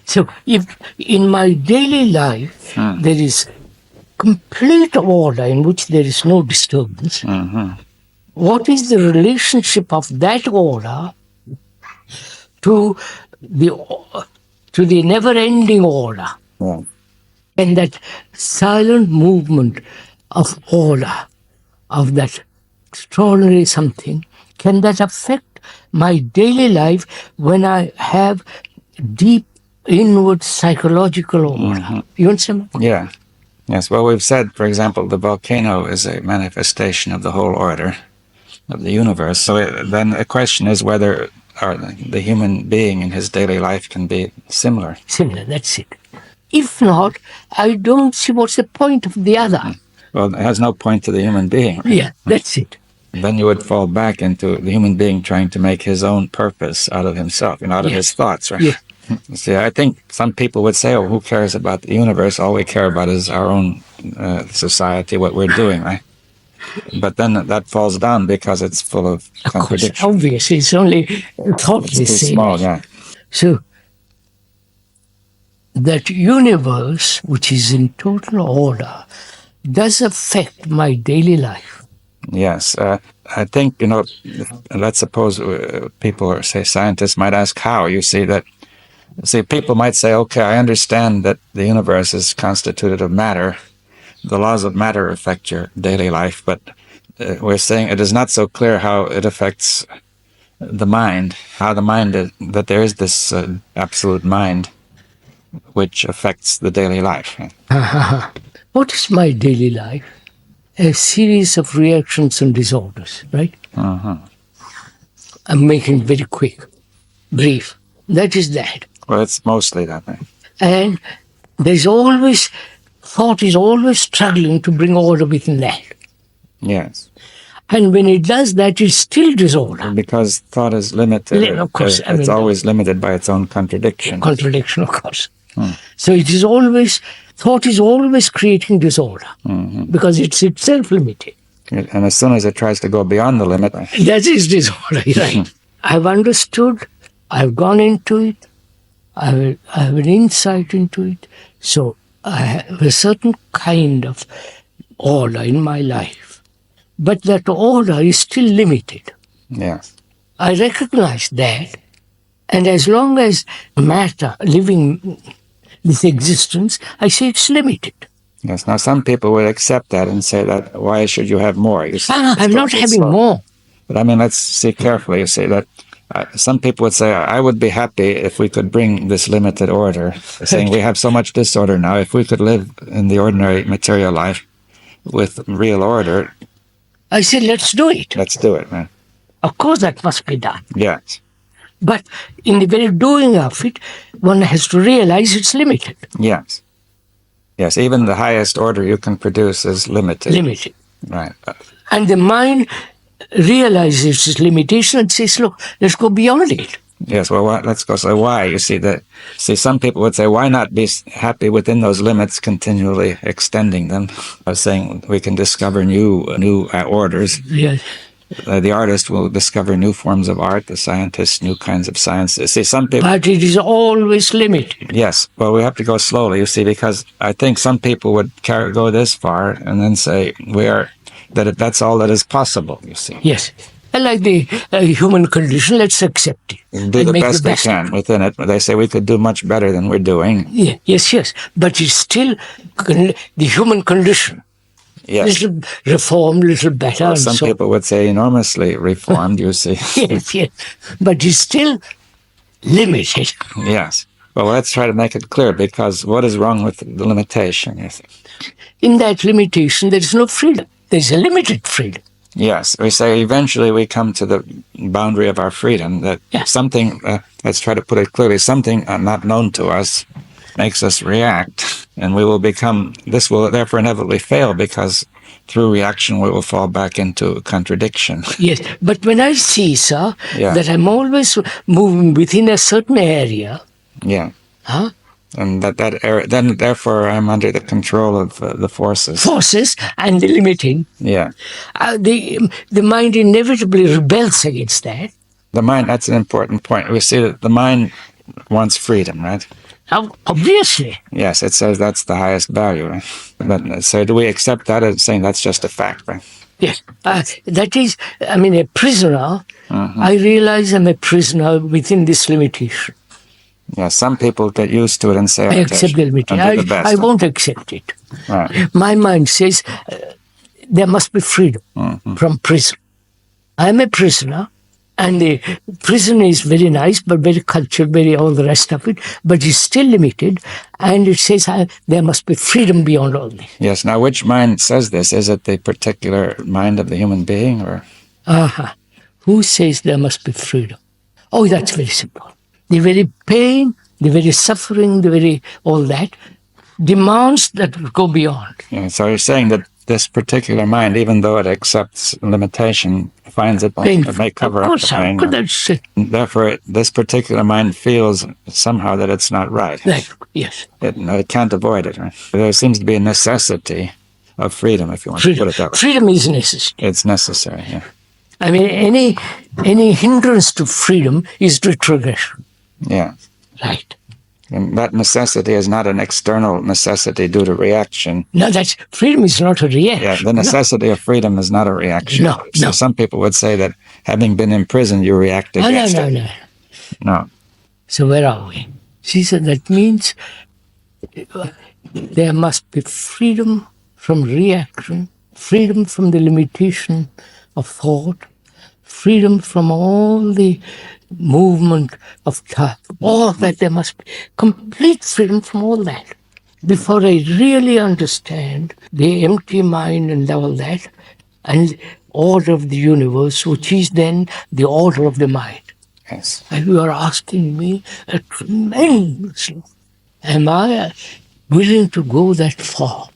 So if in my daily life there is complete order in which there is no disturbance, what is the relationship of that order to the never-ending order? Yeah. And that silent movement of order, of that extraordinary something, can that affect my daily life when I have deep inward psychological order? You understand? Yeah. Yes. Well, we've said, for example, the volcano is a manifestation of the whole order of the universe. So then the question is whether the human being in his daily life can be similar. Similar, that's it. If not, I don't see what's the point of the other. Well, it has no point to the human being. Right? Yeah, that's it. Then you would fall back into the human being trying to make his own purpose out of himself and out of his thoughts, right? Yeah. See, I think some people would say, oh, who cares about the universe? All we care about is our own society, what we're doing, right? But then that falls down because it's full of contradictions. Course, obviously, it's only thoughtless. It's too small, yeah. So, that universe, which is in total order, does affect my daily life. Yes. I think, let's suppose people or say scientists might ask how. You see, people might say, okay, I understand that the universe is constituted of matter. The laws of matter affect your daily life, but we're saying it is not so clear how it affects the mind, that there is this absolute mind which affects the daily life. What is my daily life? A series of reactions and disorders, right? I'm making it very quick, brief. That is that. Well, it's mostly that, right? And thought is always struggling to bring order within that. Yes. And when it does that, it's still disorder. Because thought is limited. Of course. It's always limited by its own contradiction. Contradiction, of course. So thought is always creating disorder because it's itself limited. And as soon as it tries to go beyond the limit... That is disorder, right? I've understood, I've gone into it, I have an insight into it. So I have a certain kind of order in my life. But that order is still limited. Yes. I recognize that. And as long as matter, living this existence, I say it's limited. Yes. Now, some people would accept that and say that, why should you have more? You see, I'm not having more. But I mean, let's see carefully. You see that some people would say, I would be happy if we could bring this limited order, saying we have so much disorder now. If we could live in the ordinary material life with real order. I said, let's do it. Let's do it, man. Of course, that must be done. Yes. But in the very doing of it, one has to realize it's limited. Yes. Yes, even the highest order you can produce is limited. Limited. Right. And the mind realizes its limitation and says, look, let's go beyond it. Yes, well, let's go. So why? You see, some people would say, why not be happy within those limits, continually extending them? I was saying we can discover new orders. Yes. The artist will discover new forms of art, the scientist, new kinds of science. See, some people... But it is always limited. Yes, well, we have to go slowly, you see, because I think some people would go this far and then say that's all that is possible, you see. Yes. And like the human condition, let's accept it. Do the best we can within it. They say we could do much better than we're doing. Yeah, yes. But it's still the human condition. Yes. Little reformed, little better. Well, some people would say enormously reformed, you see. Yes. But it's still limited. Yes. Well, let's try to make it clear, because what is wrong with the limitation, you see? In that limitation, there is no freedom. There's a limited freedom. Yes. We say eventually we come to the boundary of our freedom, that something, let's try to put it clearly, something not known to us makes us react, and this will therefore inevitably fail, because through reaction we will fall back into contradiction. Yes, but when I see, sir, that I'm always moving within a certain area, and that area, then therefore I'm under the control of the forces. Forces and the limiting. Yeah. The mind inevitably rebels against that. The mind, that's an important point. We see that the mind wants freedom, right? Obviously. Yes, it says that's the highest value. Right? But so do we accept that as saying that's just a fact? Right? Yes. That is, I mean, a prisoner. I realize I'm a prisoner within this limitation. Yeah, some people get used to it and say, I accept the limitation. I'll do the best. I won't accept it. Right. My mind says there must be freedom from prison. I'm a prisoner, and the prison is very nice, but very cultured, very all the rest of it, but it's still limited, and it says there must be freedom beyond all this. Yes. Now, which mind says this? Is it the particular mind of the human being, or? Who says there must be freedom? Oh, that's very simple. The very pain, the very suffering, the very all that demands that go beyond. Yeah, so you're saying that this particular mind, even though it accepts limitation, finds it may cover up the pain. That's it. Therefore, this particular mind feels somehow that it's not right. Yes. It can't avoid it. Right? There seems to be a necessity of freedom, if you want to put it that way. Freedom is necessary. It's necessary, yeah. I mean, any hindrance to freedom is retrogression. Yeah. Right. And that necessity is not an external necessity due to reaction. No, freedom is not a reaction. Yeah, the necessity of freedom is not a reaction. No. So some people would say that having been in prison, you react against it. No. So where are we? She said that means there must be freedom from reaction, freedom from the limitation of thought, freedom from all the movement of time, all that. There must be complete freedom from all that before I really understand the empty mind and all that, and order of the universe, which is then the order of the mind. Yes. And you are asking me a tremendous, am I willing to go that far?